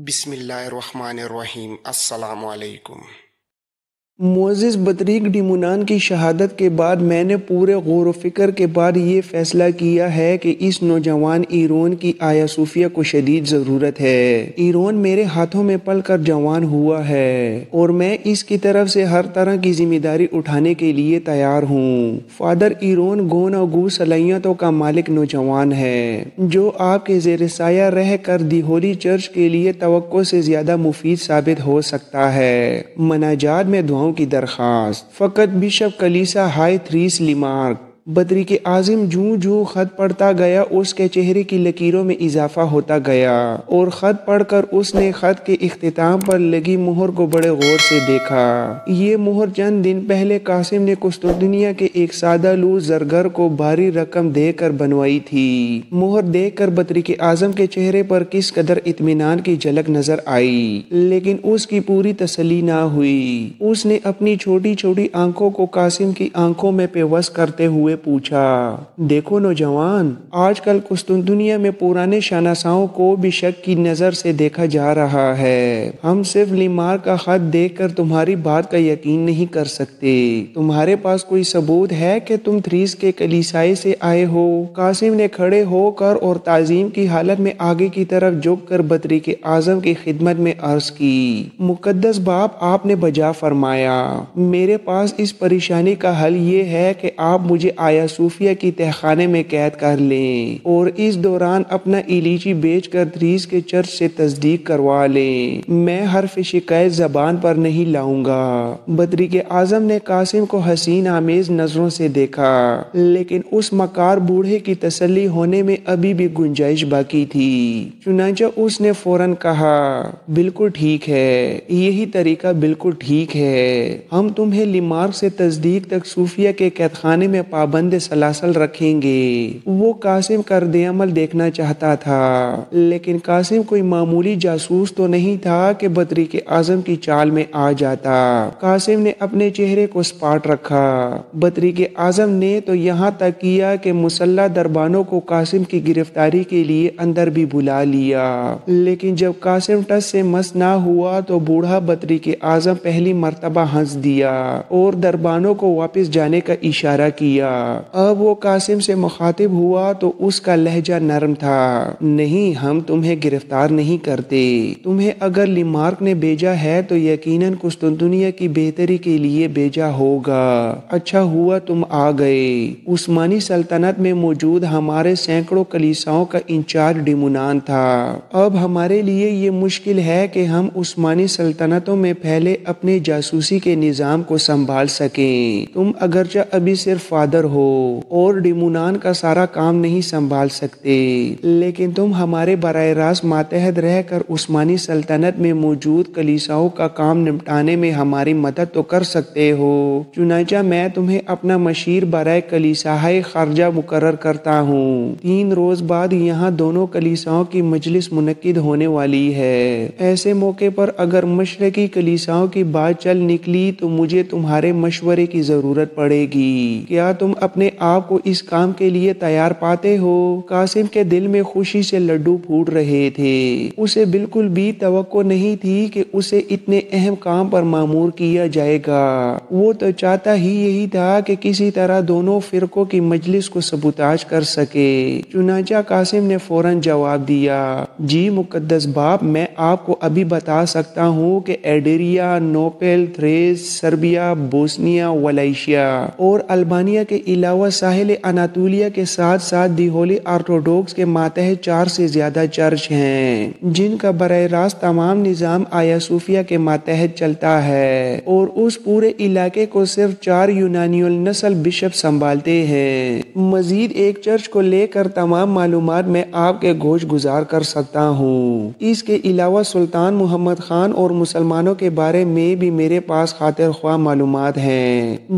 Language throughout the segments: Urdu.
بسم اللہ الرحمن الرحیم۔ السلام علیکم۔ معزز بطریق ڈیمونان کی شہادت کے بعد میں نے پورے غور و فکر کے بعد یہ فیصلہ کیا ہے کہ اس نوجوان ایرون کی آیا صوفیہ کو شدید ضرورت ہے۔ ایرون میرے ہاتھوں میں پل کر جوان ہوا ہے اور میں اس کی طرف سے ہر طرح کی ذمہ داری اٹھانے کے لیے تیار ہوں۔ فادر ایرون گون و گو صلاحیتوں کا مالک نوجوان ہے جو آپ کے زیر سایہ رہ کر دی ہولی چرچ کے لیے توقع سے زیادہ مفید ثابت ہو سکتا ہے۔ مناجات میں دعاؤں کی درخواست۔ فقط بشپ کلیسا ہائی تھریس لیمارک۔ بطریق اعظم جوں خط پڑھتا گیا اس کے چہرے کی لکیروں میں اضافہ ہوتا گیا اور خط پڑھ کر اس نے خط کے اختتام پر لگی مہر کو بڑے غور سے دیکھا۔ یہ مہر چند دن پہلے قاسم نے قسطنطنیہ کے ایک سادہ لوح زرگر کو بھاری رقم دے کر بنوائی تھی۔ مہر دیکھ کر بطریق اعظم کے چہرے پر کس قدر اطمینان کی جھلک نظر آئی، لیکن اس کی پوری تسلی نہ ہوئی۔ اس نے اپنی چھوٹی چھوٹی آنکھوں کو قاسم کی آنکھوں میں پیوست کرتے ہوئے پوچھا، دیکھو نوجوان، آج کل قسطنطنیہ میں پرانے شناساؤں کو بھی شک کی نظر سے دیکھا جا رہا ہے۔ ہم صرف لیمارک کا خط دیکھ کر تمہاری بات کا یقین نہیں کر سکتے۔ تمہارے پاس کوئی ثبوت ہے کہ تم تھریس کے کلیسائے سے آئے ہو؟ قاسم نے کھڑے ہو کر اور تعظیم کی حالت میں آگے کی طرف جھک کر بطریق اعظم کی خدمت میں عرض کی، مقدس باپ، آپ نے بجا فرمایا۔ میرے پاس اس پریشانی کا حل یہ ہے کہ آپ مجھے آیا صوفیہ کی تہخانے میں قید کر لیں اور اس دوران اپنا ایلیچی بیچ کر تھریس کے چرچ سے تصدیق کروا لیں۔ میں حرف شکایت زبان پر نہیں لاؤں گا۔ بطریق اعظم نے قاسم کو حسین آمیز نظروں سے دیکھا، لیکن اس مکار بوڑھے کی تسلی ہونے میں ابھی بھی گنجائش باقی تھی۔ چنانچہ اس نے فوراً کہا، بالکل ٹھیک ہے، یہی طریقہ بالکل ٹھیک ہے۔ ہم تمہیں لیمارک سے تصدیق تک صوفیہ کے قید خانے میں پابند سلاسل رکھیں گے۔ وہ قاسم کا رد عمل دیکھنا چاہتا تھا، لیکن قاسم کوئی معمولی جاسوس تو نہیں تھا کہ بطریق اعظم کی چال میں آ جاتا۔ قاسم نے اپنے چہرے کو سپاٹ رکھا۔ بطریق اعظم نے تو یہاں تک کیا کہ مسلح دربانوں کو قاسم کی گرفتاری کے لیے اندر بھی بلا لیا، لیکن جب قاسم ٹس سے مس نہ ہوا تو بوڑھا بطریق اعظم پہلی مرتبہ ہنس دیا اور دربانوں کو واپس جانے کا اشارہ کیا۔ اب وہ قاسم سے مخاطب ہوا تو اس کا لہجہ نرم تھا، نہیں، ہم تمہیں گرفتار نہیں کرتے۔ تمہیں اگر لیمارک نے بھیجا ہے تو یقیناً قسطنطنیہ کی بہتری کے لیے بھیجا ہوگا۔ اچھا ہوا تم آ گئے۔ عثمانی سلطنت میں موجود ہمارے سینکڑوں کلیساؤں کا انچارج ڈیمونان تھا۔ اب ہمارے لیے یہ مشکل ہے کہ ہم عثمانی سلطنتوں میں پھیلے اپنے جاسوسی کے نظام کو سنبھال سکیں۔ تم اگرچہ ابھی صرف فادر ہو اور ڈیمونان کا سارا کام نہیں سنبھال سکتے، لیکن تم ہمارے براہ راست ماتحت رہ کر عثمانی سلطنت میں موجود کلیساؤں کا کام نمٹانے میں ہماری مدد تو کر سکتے ہو۔ چنانچہ میں تمہیں اپنا مشیر برائے کلیسائی خارجہ مقرر کرتا ہوں۔ 3 روز بعد یہاں دونوں کلیساؤں کی مجلس منعقد ہونے والی ہے۔ ایسے موقع پر اگر مشرقی کلیساؤں کی بات چل نکلی تو مجھے تمہارے مشورے کی ضرورت پڑے گی۔ کیا تم اپنے آپ کو اس کام کے لیے تیار پاتے ہو؟ قاسم کے دل میں خوشی سے لڈو پھوٹ رہے تھے۔ اسے بالکل بھی توقع نہیں تھی کہ اسے اتنے اہم کام پر مامور کیا جائے گا۔ وہ تو چاہتا ہی یہی تھا کہ کسی طرح دونوں فرقوں کی مجلس کو سبوتاژ کر سکے۔ چنانچہ قاسم نے فوراً جواب دیا، جی مقدس باپ، میں آپ کو ابھی بتا سکتا ہوں کہ ایڈریا، نوپل، تھریس، سربیا، بوسنیا، ولیشیا اور البانیہ کے علاوہ ساحل اناطولیہ کے ساتھ ساتھ دی ہولی آرتھوڈوکس کے ماتحت 4 سے زیادہ چرچ ہیں، جن کا براہ راست تمام نظام آیا صوفیہ کے ماتحت چلتا ہے، اور اس پورے علاقے کو صرف 4 یونانی النسل بشپ سنبھالتے ہیں۔ مزید ایک چرچ کو لے کر تمام معلومات میں آپ کے گوش گزار کر سکتا ہوں۔ اس کے علاوہ سلطان محمد خان اور مسلمانوں کے بارے میں بھی میرے پاس خاطر خواہ معلومات ہیں۔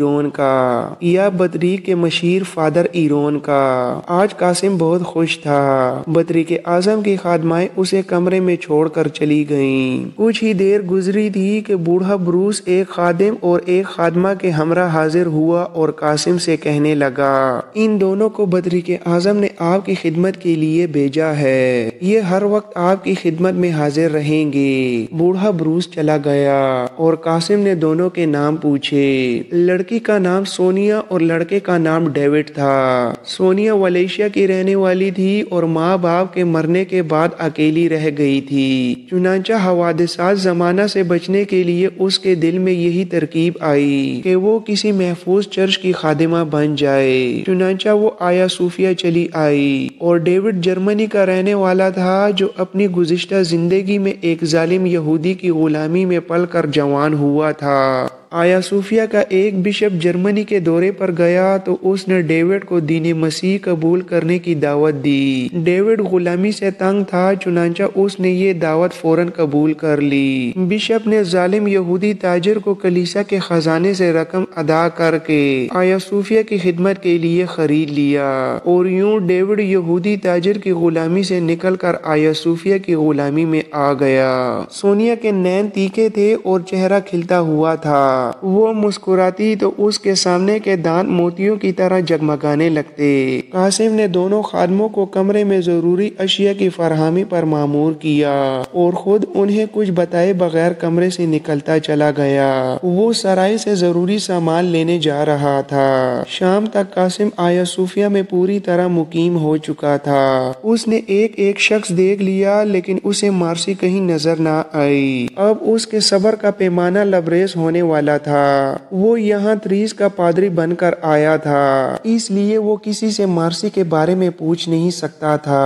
ایرون کا یا بطریق کے مشیر فادر ایرون کا۔ آج قاسم بہت خوش تھا۔ بطریق اعظم کی خادمائیں اسے کمرے میں چھوڑ کر چلی گئیں۔ کچھ ہی دیر گزری تھی کہ بوڑھا بروس ایک خادم اور ایک خادمہ کے ہمراہ حاضر ہوا اور قاسم سے کہنے لگا، ان دونوں کو بطریق اعظم نے آپ کی خدمت کے لیے بھیجا ہے، یہ ہر وقت آپ کی خدمت میں حاضر رہیں گے۔ بوڑھا بروس چلا گیا اور قاسم نے دونوں کے نام پوچھے۔ لڑکی کا نام سونیا اور لڑکے کا نام ڈیوڈ تھا۔ سونیا ولیشیا کی رہنے والی تھی اور ماں باپ کے مرنے کے بعد اکیلی رہ گئی تھی۔ چنانچہ حوادثات زمانہ سے بچنے کے لیے اس کے دل میں یہی ترکیب آئی کہ وہ کسی محفوظ چرچ کی خادمہ بن جائے۔ چنانچہ وہ آیا صوفیہ چلی آئی اور ڈیوڈ جرمنی کا رہنے والا تھا جو اپنی گزشتہ زندگی میں ایک ظالم یہودی کی غلامی میں پل کر جوان ہوا تھا۔ آیا صوفیہ کا ایک بشپ جرمنی کے دورے پر گیا تو اس نے ڈیوڈ کو دین مسیح قبول کرنے کی دعوت دی۔ ڈیوڈ غلامی سے تنگ تھا، چنانچہ اس نے یہ دعوت فوراً قبول کر لی۔ بشپ نے ظالم یہودی تاجر کو کلیسا کے خزانے سے رقم ادا کر کے آیا صوفیہ کی خدمت کے لیے خرید لیا اور یوں ڈیوڈ یہودی تاجر کی غلامی سے نکل کر آیا صوفیہ کی غلامی میں آ گیا۔ سونیا کے نین تیکھے تھے اور چہرہ کھلتا ہوا تھا۔ وہ مسکراتی تو اس کے سامنے کے دانت موتیوں کی طرح جگمگانے لگتے۔ قاسم نے دونوں خادموں کو کمرے میں ضروری اشیاء کی فراہمی پر مامور کیا اور خود انہیں کچھ بتائے بغیر کمرے سے نکلتا چلا گیا۔ وہ سرائے سے ضروری سامان لینے جا رہا تھا۔ شام تک قاسم آیا صوفیہ میں پوری طرح مقیم ہو چکا تھا۔ اس نے ایک ایک شخص دیکھ لیا لیکن اسے مارسی کہیں نظر نہ آئی۔ اب اس کے صبر کا پیمانہ لبریز ہونے والا تھا۔ وہ یہاں تریس کا پادری بن کر آیا تھا، اس لیے وہ کسی سے مارسی کے بارے میں پوچھ نہیں سکتا تھا،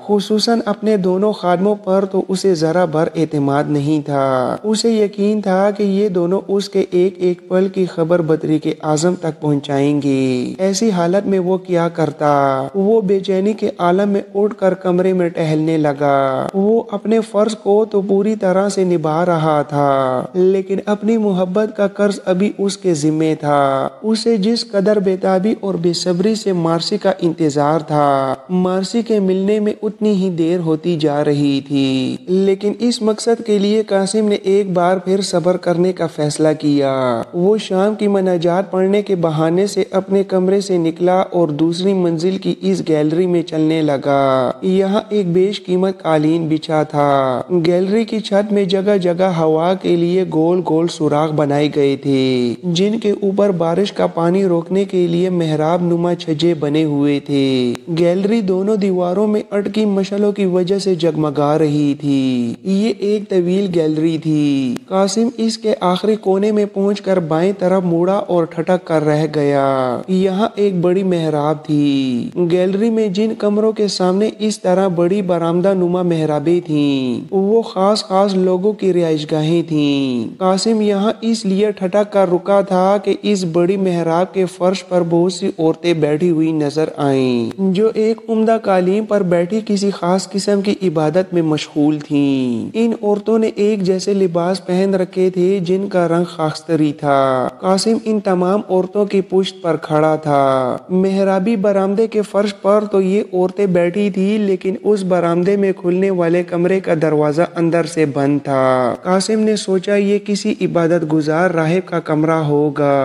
خصوصاً اپنے دونوں خادموں پر تو اسے ذرا بھر اعتماد نہیں تھا۔ اسے یقین تھا کہ یہ دونوں اس کے ایک ایک پل کی خبر بطریق اعظم تک پہنچائیں گے۔ ایسی حالت میں وہ کیا کرتا؟ وہ بے چینی کے عالم میں اٹھ کر کمرے میں ٹہلنے لگا۔ وہ اپنے فرض کو تو پوری طرح سے نبھا رہا تھا لیکن اپنی محبت کا قرض ابھی اس کے ذمے تھا۔ اسے جس قدر بےتابی اور بے صبری سے مارسی کا انتظار تھا، مارسی کے ملنے میں اتنی ہی دیر ہوتی جا رہی تھی۔ لیکن اس مقصد کے لیے قاسم نے ایک بار پھر صبر کرنے کا فیصلہ کیا۔ وہ شام کی مناجات پڑھنے کے بہانے سے اپنے کمرے سے نکلا اور دوسری منزل کی اس گیلری میں چلنے لگا۔ یہاں ایک بیش قیمت قالین بچھا تھا۔ گیلری کی چھت میں جگہ جگہ ہوا کے لیے گول گول سوراخ بنائے گئے تھے جن کے اوپر بارش کا پانی روکنے کے لیے محراب نما چھجے بنے ہوئے تھے۔ گیلری دونوں دیواروں میں اٹکی مشعلوں کی وجہ سے جگمگا رہی تھی۔ یہ ایک طویل گیلری تھی۔ قاسم اس کے آخری کونے میں پہنچ کر بائیں طرف مڑا اور ٹھٹک کر رہ گیا۔ یہاں ایک بڑی محراب تھی۔ گیلری میں جن کمروں کے سامنے اس طرح بڑی برآمدہ نما محرابیں تھیں وہ خاص لوگوں کی رہائش گاہیں تھیں۔ قاسم یہاں اس لیے ٹھٹک کر رکا تھا کہ اس بڑی محراب کے فرش پر بہت سی عورتیں بیٹھی ہوئی نظر آئیں جو ایک عمدہ قالین پر بیٹھی کسی خاص قسم کی عبادت میں مشغول تھیں۔ ان عورتوں نے ایک جیسے لباس پہن رکھے تھے جن کا رنگ خاکستری تھا۔ قاسم ان تمام عورتوں کی پشت پر کھڑا تھا۔ محرابی برآمدے کے فرش پر تو یہ عورتیں بیٹھی تھی لیکن اس برآمدے میں کھلنے والے کمرے کا دروازہ اندر سے بند تھا۔ قاسم نے سوچا یہ کسی عبادت گزار راہب کا کمرہ ہوگا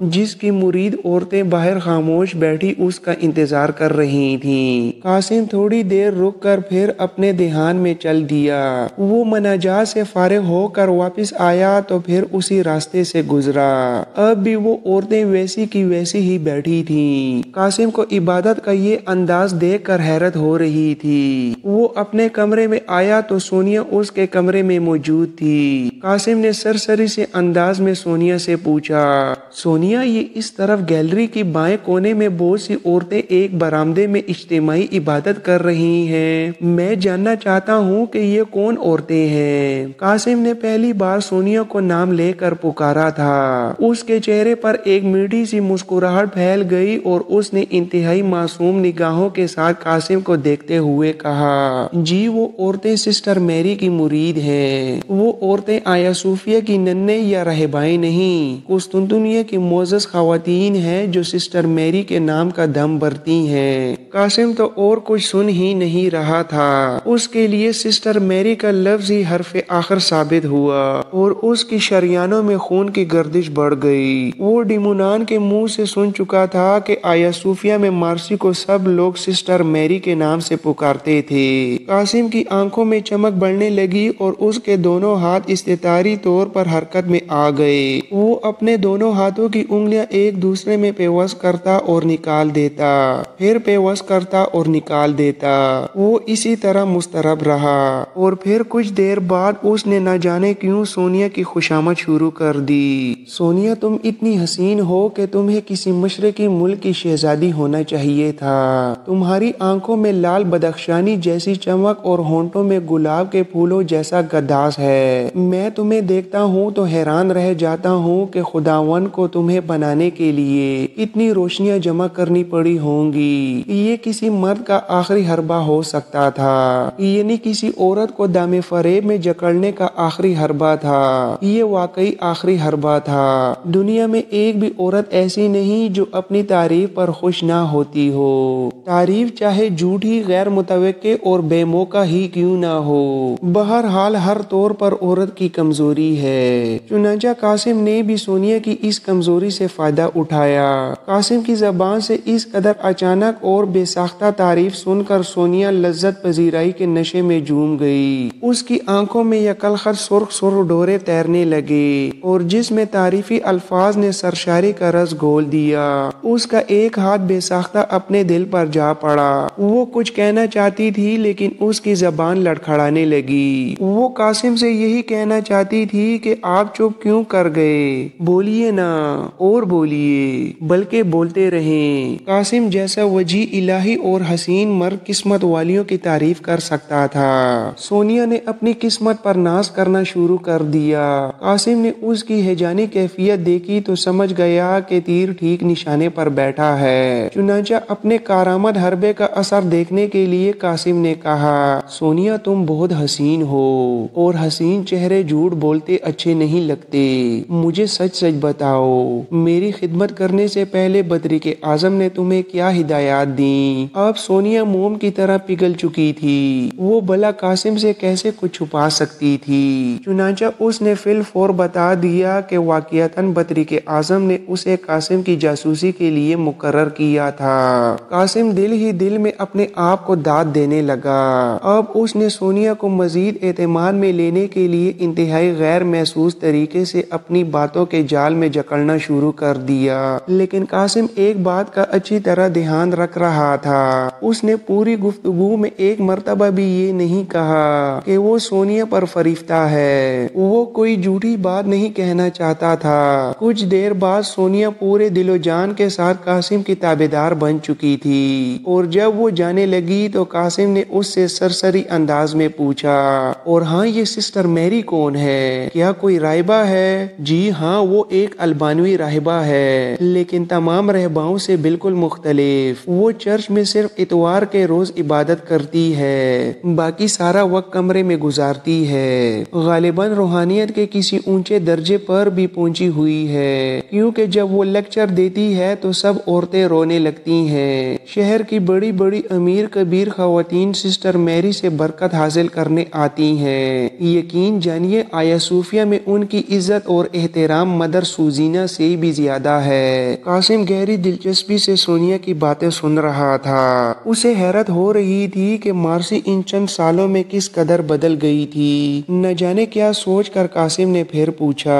جس کی مرید عورتیں باہر خاموش بیٹھی اس کا انتظار کر رہی تھیں۔ قاسم تھوڑی دیر رک کر پھر اپنے دھیان میں چل دیا۔ وہ مناجات سے فارغ ہو کر واپس آیا تو پھر اسی راستے سے گزرا۔ اب بھی وہ عورتیں ویسی کی ویسی ہی بیٹھی تھیں۔ قاسم کو عبادت کا یہ انداز دیکھ کر حیرت ہو رہی تھی۔ وہ اپنے کمرے میں آیا تو سونیا اس کے کمرے میں موجود تھی۔ قاسم نے سرسری سے انداز میں سونیا سے پوچھا، سونیا یہ اس طرف گیلری کی بائیں کونے میں بہت سی عورتیں ایک برآمدے میں اجتماعی عبادت کر رہی ہیں، میں جاننا چاہتا ہوں کہ یہ کون عورتیں ہیں؟ قاسم نے پہلی بار سونیا کو نام لے کر پکارا تھا۔ اس کے چہرے پر ایک میٹھی سی مسکراہٹ پھیل گئی اور اس نے انتہائی معصوم نگاہوں کے ساتھ قاسم کو دیکھتے ہوئے کہا، جی وہ عورتیں سسٹر میری کی مرید ہیں۔ وہ عورتیں آیا صوفیہ کی ننھے یا راہبائیں نہیں، قسطنطنیہ دنیا کی معزز خواتین ہیں جو سسٹر میری کے نام کا دم بھرتی ہیں۔ قاسم تو اور کچھ سن ہی نہیں رہا تھا، اس کے لیے سسٹر میری کا لفظ ہی حرف آخر ثابت ہوا اور اس کی شریانوں میں خون کی گردش بڑھ گئی۔ وہ ڈیمونان کے منہ سے سن چکا تھا کہ آیا صوفیہ میں مارسی کو سب لوگ سسٹر میری کے نام سے پکارتے تھے۔ قاسم کی آنکھوں میں چمک بڑھنے لگی اور اس کے دونوں ہاتھ استطاری طور پر حرکت میں آ گئے۔ وہ اپنے دونوں ہاتھوں کی انگلیاں ایک دوسرے میں پیوست کرتا اور نکال دیتا، پھر پیوست کرتا اور نکال دیتا۔ وہ اسی طرح مضطرب رہا اور پھر کچھ دیر بعد اس نے نہ جانے کیوں سونیا کی خوشامد شروع کر دی۔ سونیا، تم اتنی حسین ہو کہ تمہیں کسی مشرقی ملک کی شہزادی ہونا چاہیے تھا۔ تمہاری آنکھوں میں لال بدخشانی جیسی چمک اور ہونٹوں میں گلاب کے پھولوں جیسا گداز ہے۔ میں تمہیں دیکھتا ہوں تو حیران رہ جاتا ہوں کہ خداوند کو تمہیں بنانے کے لیے اتنی روشنیاں جمع کرنی پڑی ہوں گی۔ یہ کسی مرد کا آخری حربہ ہو سکتا تھا، یعنی کسی عورت کو دام فریب میں جکڑنے کا آخری حربہ تھا۔ یہ واقعی آخری حربہ تھا۔ دنیا میں ایک بھی عورت ایسی نہیں جو اپنی تعریف پر خوش نہ ہوتی ہو، تعریف چاہے جھوٹی، غیر متوقع اور بے موقع ہی کیوں نہ ہو۔ بہرحال ہر طور پر عورت کی کمزوری ہے۔ چنانچہ قاسم نے بھی سونیا کی اس کمزوری سے فائدہ اٹھایا۔ قاسم کی زبان سے اس قدر اچانک اور بے ساختہ تعریف سن کر سونیا لذت پذیرائی کے نشے میں جھوم گئی۔ اس کی آنکھوں میں یکلخت سرخ سرخ ڈورے تیرنے لگے اور جس میں تعریفی الفاظ نے سرشاری کا رس گھول دیا۔ اس کا ایک ہاتھ بے ساختہ اپنے دل پر جا پڑا۔ وہ کچھ کہنا چاہتی تھی لیکن اس کی زبان لڑکھڑانے لگی۔ وہ قاسم سے یہی کہنا چاہتی تھی کہ آپ چپ کیوں کر گئے، بولیے نا اور بولیے، بلکہ بولتے رہیں۔ قاسم جیسا وجیح الہی اور حسین مرد قسمت والیوں کی تعریف کر سکتا تھا۔ سونیا نے اپنی قسمت پر ناز کرنا شروع کر دیا۔ قاسم نے اس کی ہیجانی کیفیت دیکھی تو سمجھ گیا کہ تیر ٹھیک نشانے پر بیٹھا ہے۔ چنانچہ اپنے کارآمد حربے کا اثر دیکھنے کے لیے قاسم نے کہا، سونیا تم بہت حسین ہو اور حسین چہرے جھوٹ بولتے اچھے نہیں لگتے۔ مجھے سچ سچ بتاؤ، میری خدمت کرنے سے پہلے بدرک اعظم نے تمہیں کیا ہدایات دیں؟ اب سونیا موم کی طرح پگھل چکی تھی۔ وہ بھلا قاسم سے کیسے کچھ چھپا سکتی تھی؟ چنانچہ اس نے فی الفور بتا دیا کہ واقعتاً بدرک اعظم نے اسے قاسم کی جاسوسی کے لیے مقرر کیا تھا۔ قاسم دل ہی دل میں اپنے آپ کو داد دینے لگا۔ اب اس نے سونیا کو مزید اعتماد میں لینے کے لیے انتہائی غیر محسوس طریقے سے اپنی باتوں کے جال میں جکڑنا شروع کر دیا۔ لیکن قاسم ایک بات کا اچھی طرح دھیان رکھ رہا تھا۔ اس نے پوری گفتگو میں ایک مرتبہ بھی یہ نہیں کہا کہ وہ سونیا پر فریفتہ ہے۔ وہ کوئی جھوٹی بات نہیں کہنا چاہتا تھا۔ کچھ دیر بعد سونیا پورے دل و جان کے ساتھ قاسم کی تابعدار بن چکی تھی اور جب وہ جانے لگی تو قاسم نے اس سے سرسری انداز میں پوچھا، اور ہاں یہ سسٹر میری کون ہے؟ کیا کوئی راہبہ ہے؟ جی ہاں، وہ ایک البانوی راہبہ ہے، لیکن تمام راہباؤں سے بالکل مختلف۔ وہ چرچ میں صرف اتوار کے روز عبادت کرتی ہے، باقی سارا وقت کمرے میں گزارتی ہے۔ غالباً روحانیت کے کسی اونچے درجے پر بھی پہنچی ہوئی ہے، کیونکہ جب وہ لیکچر دیتی ہے تو سب عورتیں رونے لگتی ہیں۔ شہر کی بڑی بڑی امیر کبیر خواتین سسٹر میری سے برکت حاصل کرنے آتی ہیں۔ یقین جانیے آیا صوفیہ میں ان کی عزت اور احترام مدر سوزینا سے بھی زیادہ ہے۔ قاسم گہری دلچسپی سے سونیا کی باتیں سن رہا تھا۔ اسے حیرت ہو رہی تھی کہ مارسی ان چند سالوں میں کس قدر بدل گئی تھی۔ نہ جانے کیا سوچ کر قاسم نے پھر پوچھا،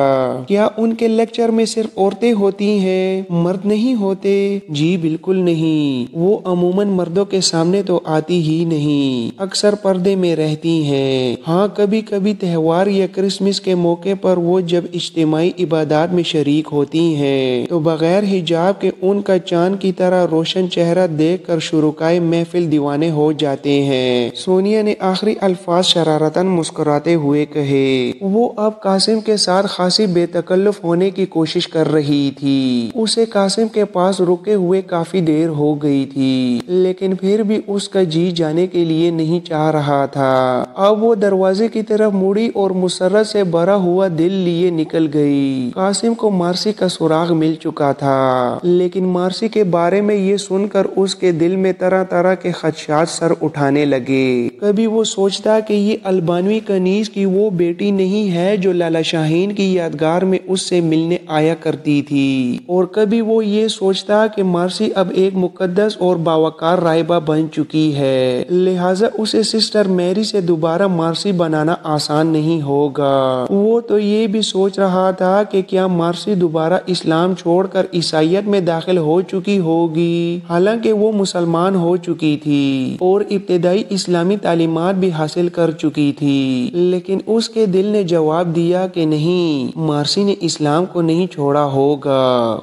کیا ان کے لیکچر میں صرف عورتیں ہوتی ہیں، مرد نہیں ہوتے؟ جی بالکل نہیں، وہ عموماً مردوں کے سامنے تو آتی ہی نہیں، اکثر پردے میں رہتی ہیں۔ ہاں کبھی کبھی تہوار یا کرسمس کے موقع پر وہ جب اجتماعی عبادات میں شریک ہوتی ہیں تو بغیر حجاب کے ان کا چاند کی طرح روشن چہرہ دیکھ کر شرکائے محفل دیوانے ہو جاتے ہیں۔ سونیا نے آخری الفاظ شرارتاً مسکراتے ہوئے کہے۔ وہ اب قاسم کے ساتھ خاصی بے تکلف ہونے کی کوشش کر رہی تھی۔ اسے قاسم کے پاس رکے ہوئے کافی دیر ہو گئی تھی، لیکن پھر بھی اس کا جی جانے کے لیے نہیں چاہ رہا تھا۔ اب وہ دروازے کی طرف مڑی اور مسرت سے بھرا ہوا دل لیے نکل گئی۔ قاسم کو مارسی کا سراغ مل چکا تھا، لیکن مارسی کے بارے میں یہ سن کر اس کے دل میں طرح طرح کے خدشات سر اٹھانے لگے۔ کبھی وہ سوچتا کہ یہ البانوی کنیز کی وہ بیٹی نہیں ہے جو لالا شاہین کی یادگار میں اس سے ملنے آیا کرتی تھی، اور کبھی وہ یہ سوچتا کہ مارسی اب ایک مقدس اور باوقار راہبہ بن چکی ہے، لہٰذا اسے سسٹر میری سے دوبارہ مارسی بنانا آسان نہیں ہوگا۔ وہ تو یہ بھی سوچ رہا تھا کہ کیا مارسی دوبارہ اسلام چھوڑ کر عیسائیت میں داخل ہو چکی ہوگی، حالانکہ وہ مسلمان ہو چکی تھی اور ابتدائی اسلامی تعلیمات بھی حاصل کر چکی تھی، لیکن اس کے دل نے جواب دیا کہ نہیں، مارسی نے اسلام کو نہیں چھوڑا ہوگا۔